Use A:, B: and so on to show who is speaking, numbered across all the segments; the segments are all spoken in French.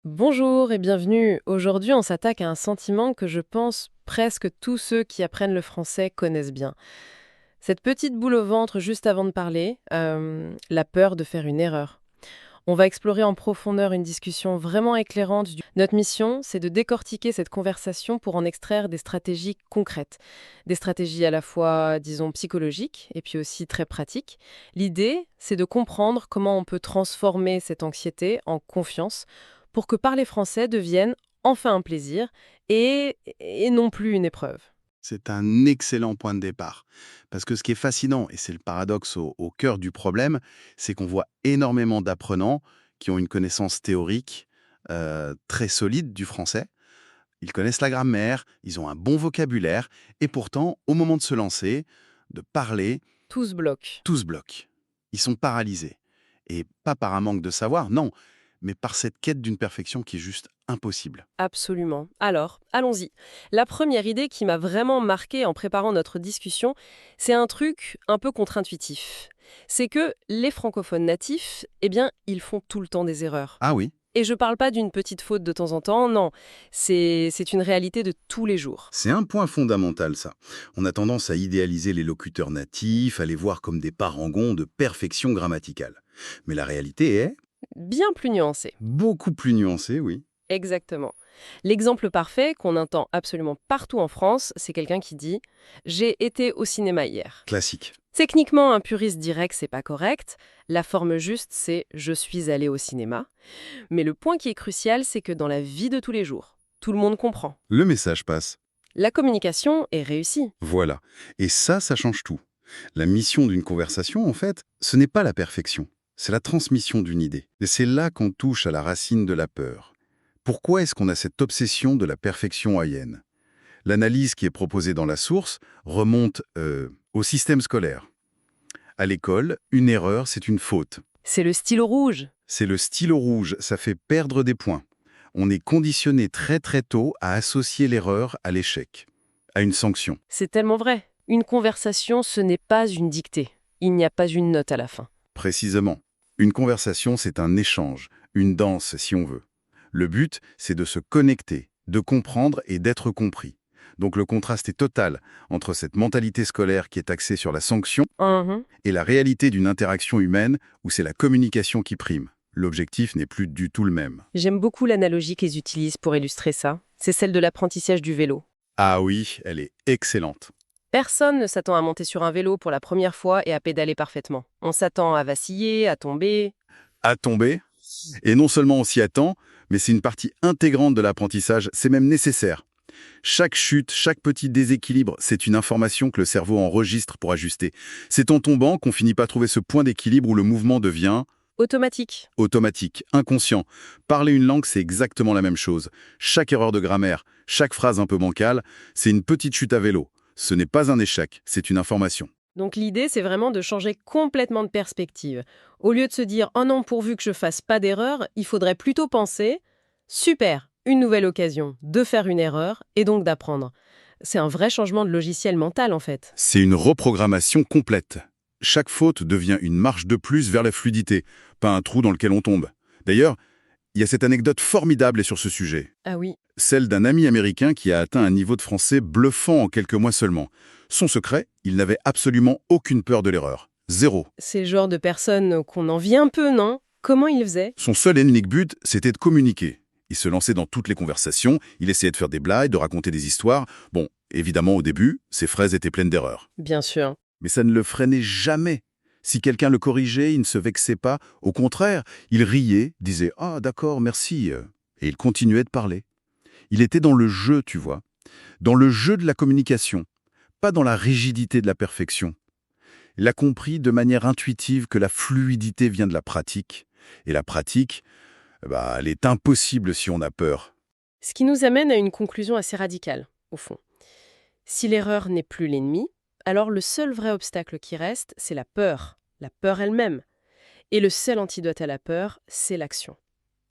A: Bonjour et bienvenue. Aujourd'hui, on s'attaque à un sentiment que je pense presque tous ceux qui apprennent le français connaissent bien. Cette petite boule au ventre juste avant de parler, la peur de faire une erreur. On va explorer en profondeur une discussion vraiment éclairante. Notre mission, c'est de décortiquer cette conversation pour en extraire des stratégies concrètes. Des stratégies à la fois, disons, psychologiques et puis aussi très pratiques. L'idée, c'est de comprendre comment on peut transformer cette anxiété en confiance pour que parler français devienne enfin un plaisir et non plus une épreuve.
B: C'est un excellent point de départ. Parce que ce qui est fascinant, et c'est le paradoxe au cœur du problème, c'est qu'on voit énormément d'apprenants qui ont une connaissance théorique très solide du français. Ils connaissent la grammaire, ils ont un bon vocabulaire, et pourtant, au moment de se lancer, de parler,
A: Tout se bloque.
B: tout se bloque. Ils sont paralysés. Et pas par un manque de savoir, non, mais par cette quête d'une perfection qui est juste impossible.
A: Absolument. Alors, allons-y. La première idée qui m'a vraiment marquée en préparant notre discussion, c'est un truc un peu contre-intuitif. C'est que les francophones natifs, eh bien, ils font tout le temps des erreurs.
B: Ah oui.
A: Et je parle pas d'une petite faute de temps en temps, non. C'est une réalité de tous les jours.
B: C'est un point fondamental, ça. On a tendance à idéaliser les locuteurs natifs, à les voir comme des parangons de perfection grammaticale. Mais la réalité est
A: Bien plus nuancé.
B: beaucoup plus nuancée, oui.
A: Exactement. L'exemple parfait qu'on entend absolument partout en France, c'est quelqu'un qui dit ⁇ J'ai été au cinéma hier ⁇
B: Classique.
A: Techniquement, un puriste dirait que c'est pas correct. La forme juste, c'est je suis allé au cinéma. Mais le point qui est crucial, c'est que dans la vie de tous les jours, tout le monde comprend.
B: Le message passe.
A: La communication est réussie.
B: Voilà. Et ça change tout. La mission d'une conversation, en fait, ce n'est pas la perfection. C'est la transmission d'une idée. Et c'est là qu'on touche à la racine de la peur. Pourquoi est-ce qu'on a cette obsession de la perfection haïenne? L'analyse qui est proposée dans la source remonte au système scolaire. À l'école, une erreur, c'est une faute.
A: C'est le stylo rouge.
B: C'est le stylo rouge, ça fait perdre des points. On est conditionné très très tôt à associer l'erreur à l'échec, à une sanction.
A: C'est tellement vrai. Une conversation, ce n'est pas une dictée. Il n'y a pas une note à la fin.
B: Précisément. Une conversation, c'est un échange, une danse si on veut. Le but, c'est de se connecter, de comprendre et d'être compris. Donc le contraste est total entre cette mentalité scolaire qui est axée sur la sanction
A: Mhm.
B: et la réalité d'une interaction humaine où c'est la communication qui prime. L'objectif n'est plus du tout le même.
A: J'aime beaucoup l'analogie qu'ils utilisent pour illustrer ça. C'est celle de l'apprentissage du vélo.
B: Ah oui, elle est excellente.
A: Personne ne s'attend à monter sur un vélo pour la première fois et à pédaler parfaitement. On s'attend à vaciller, à tomber.
B: À tomber, et non seulement on s'y attend, mais c'est une partie intégrante de l'apprentissage, c'est même nécessaire. Chaque chute, chaque petit déséquilibre, c'est une information que le cerveau enregistre pour ajuster. C'est en tombant qu'on finit par trouver ce point d'équilibre où le mouvement devient
A: Automatique.
B: automatique, inconscient. Parler une langue, c'est exactement la même chose. Chaque erreur de grammaire, chaque phrase un peu bancale, c'est une petite chute à vélo. Ce n'est pas un échec, c'est une information.
A: Donc l'idée, c'est vraiment de changer complètement de perspective. Au lieu de se dire « Oh non, pourvu que je fasse pas d'erreur », il faudrait plutôt penser « Super, une nouvelle occasion de faire une erreur et donc d'apprendre ». C'est un vrai changement de logiciel mental en fait.
B: C'est une reprogrammation complète. Chaque faute devient une marche de plus vers la fluidité, pas un trou dans lequel on tombe. D'ailleurs, il y a cette anecdote formidable sur ce sujet.
A: Ah oui,
B: Celle d'un ami américain qui a atteint un niveau de français bluffant en quelques mois seulement. Son secret, il n'avait absolument aucune peur de l'erreur. Zéro.
A: c'est le genre de personne qu'on envie un peu, non? Comment il faisait?
B: Son seul et unique but, c'était de communiquer. Il se lançait dans toutes les conversations, il essayait de faire des blagues, de raconter des histoires. Bon, évidemment, au début, ses phrases étaient pleines d'erreurs.
A: Bien sûr.
B: Mais ça ne le freinait jamais. Si quelqu'un le corrigeait, il ne se vexait pas. Au contraire, il riait, disait « Ah, d'accord, merci ». Et il continuait de parler. Il était dans le jeu, tu vois. Dans le jeu de la communication, pas dans la rigidité de la perfection. Il a compris de manière intuitive que la fluidité vient de la pratique. Et la pratique, elle est impossible si on a peur.
A: Ce qui nous amène à une conclusion assez radicale, au fond. Si l'erreur n'est plus l'ennemi, alors le seul vrai obstacle qui reste, c'est la peur elle-même. Et le seul antidote à la peur, c'est l'action.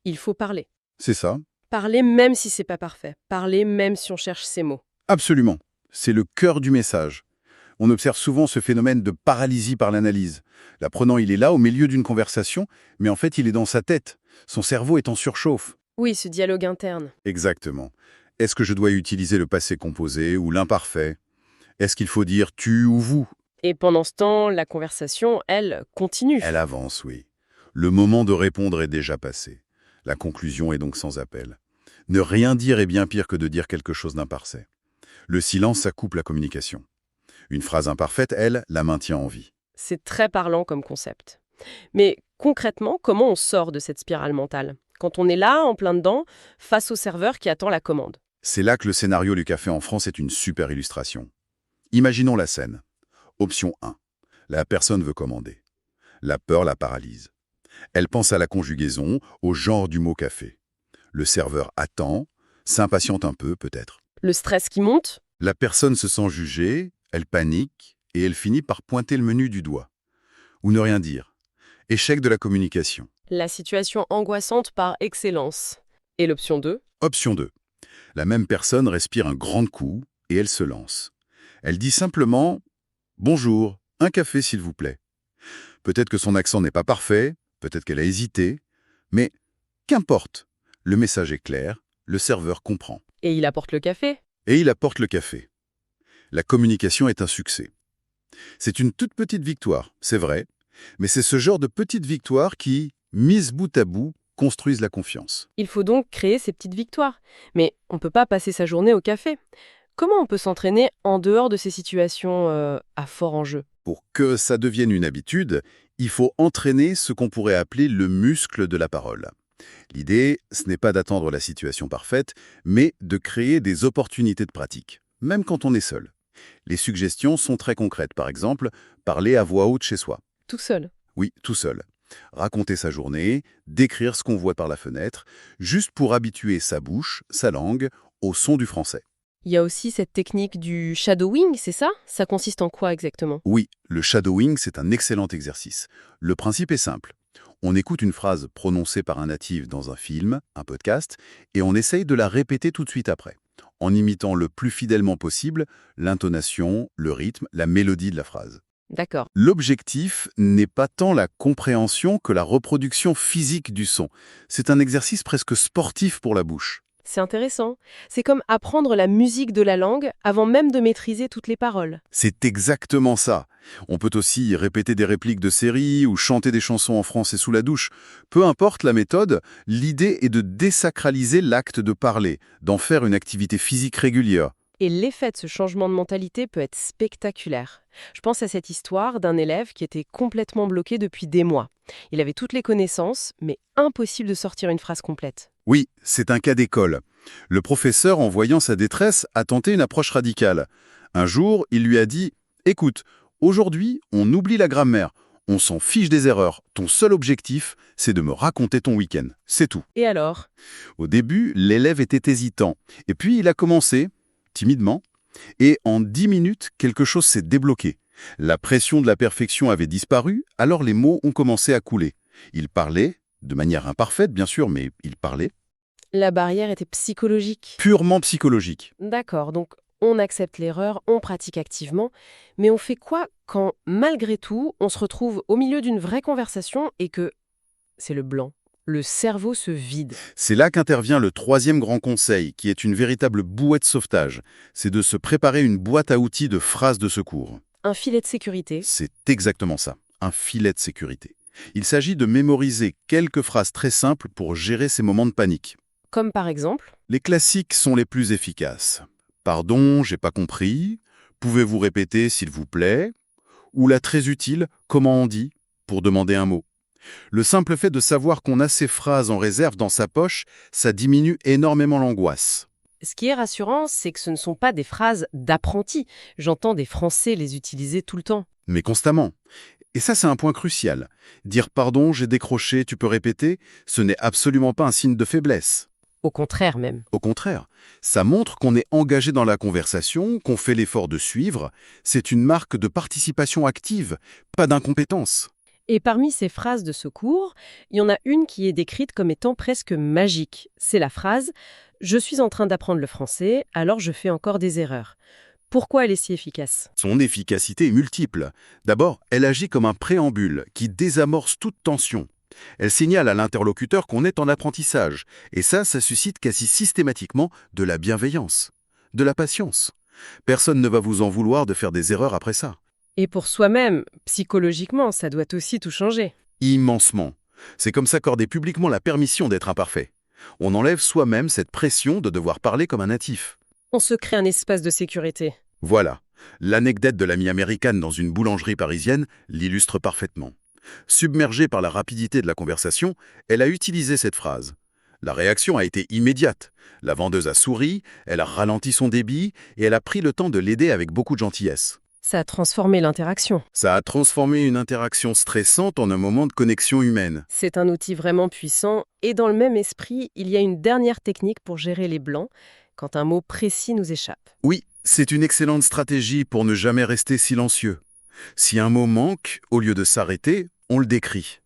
A: Il faut parler.
B: C'est ça.
A: Parler même si c'est pas parfait. Parler même si on cherche ses mots.
B: Absolument. C'est le cœur du message. On observe souvent ce phénomène de paralysie par l'analyse. L'apprenant, il est là, au milieu d'une conversation, mais en fait, il est dans sa tête. Son cerveau est en surchauffe.
A: Oui, ce dialogue interne.
B: Exactement. Est-ce que je dois utiliser le passé composé ou l'imparfait? Est-ce qu'il faut dire tu ou vous?
A: Et pendant ce temps, la conversation, elle, continue.
B: Elle avance, oui. Le moment de répondre est déjà passé. La conclusion est donc sans appel. Ne rien dire est bien pire que de dire quelque chose d'imparfait. Le silence, ça coupe la communication. Une phrase imparfaite, elle, la maintient en vie.
A: C'est très parlant comme concept. Mais concrètement, comment on sort de cette spirale mentale quand on est là, en plein dedans, face au serveur qui attend la commande?
B: C'est là que le scénario du café en France est une super illustration. Imaginons la scène. Option 1. La personne veut commander. La peur la paralyse. Elle pense à la conjugaison, au genre du mot café. Le serveur attend, s'impatiente un peu peut-être.
A: Le stress qui monte?
B: La personne se sent jugée, elle panique et elle finit par pointer le menu du doigt. Ou ne rien dire. Échec de la communication.
A: La situation angoissante par excellence. Et l'option 2?
B: Option 2. La même personne respire un grand coup et elle se lance. Elle dit simplement « Bonjour, un café s'il vous plaît ». Peut-être que son accent n'est pas parfait, peut-être qu'elle a hésité, mais qu'importe. Le message est clair, le serveur comprend.
A: Et il apporte le café?
B: Et il apporte le café. La communication est un succès. C'est une toute petite victoire, c'est vrai, mais c'est ce genre de petite victoire qui, mise bout à bout, construisent la confiance.
A: Il faut donc créer ces petites victoires. Mais on ne peut pas passer sa journée au café. Comment on peut s'entraîner en dehors de ces situations à fort enjeu?
B: Pour que ça devienne une habitude, il faut entraîner ce qu'on pourrait appeler le muscle de la parole. L'idée, ce n'est pas d'attendre la situation parfaite, mais de créer des opportunités de pratique, même quand on est seul. Les suggestions sont très concrètes, par exemple, parler à voix haute chez soi.
A: Tout seul.
B: Oui, tout seul. Raconter sa journée, décrire ce qu'on voit par la fenêtre, juste pour habituer sa bouche, sa langue, au son du français.
A: Il y a aussi cette technique du shadowing, c'est ça? Ça consiste en quoi exactement?
B: Oui, le shadowing, c'est un excellent exercice. Le principe est simple. On écoute une phrase prononcée par un natif dans un film, un podcast, et on essaye de la répéter tout de suite après, en imitant le plus fidèlement possible l'intonation, le rythme, la mélodie de la phrase.
A: D'accord.
B: L'objectif n'est pas tant la compréhension que la reproduction physique du son. C'est un exercice presque sportif pour la bouche.
A: C'est intéressant. C'est comme apprendre la musique de la langue avant même de maîtriser toutes les paroles.
B: C'est exactement ça. On peut aussi répéter des répliques de séries ou chanter des chansons en français sous la douche. Peu importe la méthode, l'idée est de désacraliser l'acte de parler, d'en faire une activité physique régulière.
A: Et l'effet de ce changement de mentalité peut être spectaculaire. Je pense à cette histoire d'un élève qui était complètement bloqué depuis des mois. Il avait toutes les connaissances, mais impossible de sortir une phrase complète.
B: Oui, c'est un cas d'école. Le professeur, en voyant sa détresse, a tenté une approche radicale. Un jour, il lui a dit « Écoute, aujourd'hui, on oublie la grammaire, on s'en fiche des erreurs. Ton seul objectif, c'est de me raconter ton week-end. C'est tout. »
A: Et alors?
B: Au début, l'élève était hésitant. Et puis, il a commencé, timidement, et en 10 minutes, quelque chose s'est débloqué. La pression de la perfection avait disparu, alors les mots ont commencé à couler. Il parlait, de manière imparfaite bien sûr, mais il parlait.
A: La barrière était psychologique.
B: Purement psychologique.
A: D'accord, donc on accepte l'erreur, on pratique activement, mais on fait quoi quand, malgré tout, on se retrouve au milieu d'une vraie conversation et que c'est le blanc? Le cerveau se vide.
B: C'est là qu'intervient le troisième grand conseil, qui est une véritable bouée de sauvetage. C'est de se préparer une boîte à outils de phrases de secours.
A: Un filet de sécurité.
B: C'est exactement ça, un filet de sécurité. Il s'agit de mémoriser quelques phrases très simples pour gérer ces moments de panique.
A: Comme par exemple?
B: Les classiques sont les plus efficaces. Pardon, j'ai pas compris. Pouvez-vous répéter, s'il vous plaît? Ou la très utile, comment on dit, pour demander un mot. Le simple fait de savoir qu'on a ces phrases en réserve dans sa poche, ça diminue énormément l'angoisse.
A: Ce qui est rassurant, c'est que ce ne sont pas des phrases d'apprentis. J'entends des Français les utiliser tout le temps.
B: Mais constamment. Et ça, c'est un point crucial. Dire pardon, j'ai décroché, tu peux répéter, ce n'est absolument pas un signe de faiblesse.
A: Au contraire même.
B: Au contraire, ça montre qu'on est engagé dans la conversation, qu'on fait l'effort de suivre. C'est une marque de participation active, pas d'incompétence.
A: Et parmi ces phrases de secours, il y en a une qui est décrite comme étant presque magique. C'est la phrase « Je suis en train d'apprendre le français, alors je fais encore des erreurs ». Pourquoi elle est si efficace?
B: Son efficacité est multiple. D'abord, elle agit comme un préambule qui désamorce toute tension. Elle signale à l'interlocuteur qu'on est en apprentissage. Et ça suscite quasi systématiquement de la bienveillance, de la patience. Personne ne va vous en vouloir de faire des erreurs après ça.
A: Et pour soi-même, psychologiquement, ça doit aussi tout changer.
B: Immensement. C'est comme s'accorder publiquement la permission d'être imparfait. On enlève soi-même cette pression de devoir parler comme un natif.
A: On se crée un espace de sécurité.
B: Voilà. L'anecdote de l'amie américaine dans une boulangerie parisienne l'illustre parfaitement. Submergée par la rapidité de la conversation, elle a utilisé cette phrase. La réaction a été immédiate. La vendeuse a souri, elle a ralenti son débit et elle a pris le temps de l'aider avec beaucoup de gentillesse.
A: Ça a transformé l'interaction.
B: Ça a transformé une interaction stressante en un moment de connexion humaine.
A: C'est un outil vraiment puissant. Et dans le même esprit, il y a une dernière technique pour gérer les blancs, quand un mot précis nous échappe.
B: Oui, c'est une excellente stratégie pour ne jamais rester silencieux. Si un mot manque, au lieu de s'arrêter, on le décrit.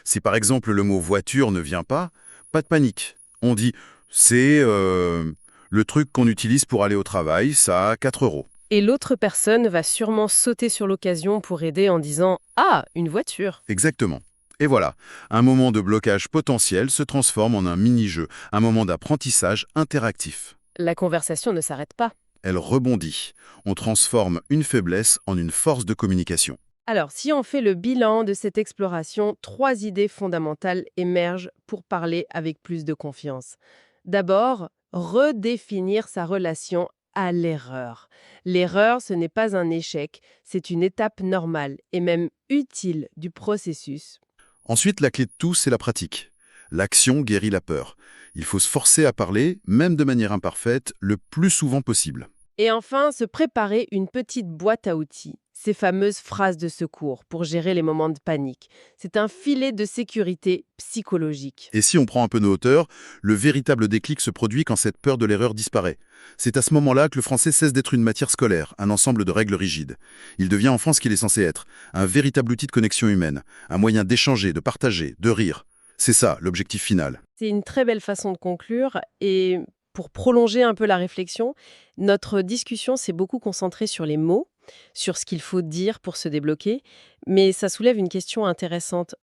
B: Si par exemple le mot voiture ne vient pas de panique. On dit c'est le truc qu'on utilise pour aller au travail, ça a 4 euros.
A: Et l'autre personne va sûrement sauter sur l'occasion pour aider en disant « Ah, une voiture !»
B: Exactement. Et voilà, un moment de blocage potentiel se transforme en un mini-jeu, un moment d'apprentissage interactif.
A: La conversation ne s'arrête pas.
B: Elle rebondit. On transforme une faiblesse en une force de communication.
A: Alors, si on fait le bilan de cette exploration, 3 idées fondamentales émergent pour parler avec plus de confiance. D'abord, redéfinir sa relation à l'erreur. L'erreur, ce n'est pas un échec, c'est une étape normale et même utile du processus.
B: Ensuite, la clé de tout, c'est la pratique. L'action guérit la peur. Il faut se forcer à parler, même de manière imparfaite, le plus souvent possible.
A: Et enfin, se préparer une petite boîte à outils, ces fameuses phrases de secours pour gérer les moments de panique. C'est un filet de sécurité psychologique.
B: Et si on prend un peu de hauteur, le véritable déclic se produit quand cette peur de l'erreur disparaît. C'est à ce moment-là que le français cesse d'être une matière scolaire, un ensemble de règles rigides. Il devient enfin ce qu'il est censé être, un véritable outil de connexion humaine, un moyen d'échanger, de partager, de rire. C'est ça, l'objectif final.
A: C'est une très belle façon de conclure et pour prolonger un peu la réflexion, notre discussion s'est beaucoup concentrée sur les mots, sur ce qu'il faut dire pour se débloquer, mais ça soulève une question intéressante.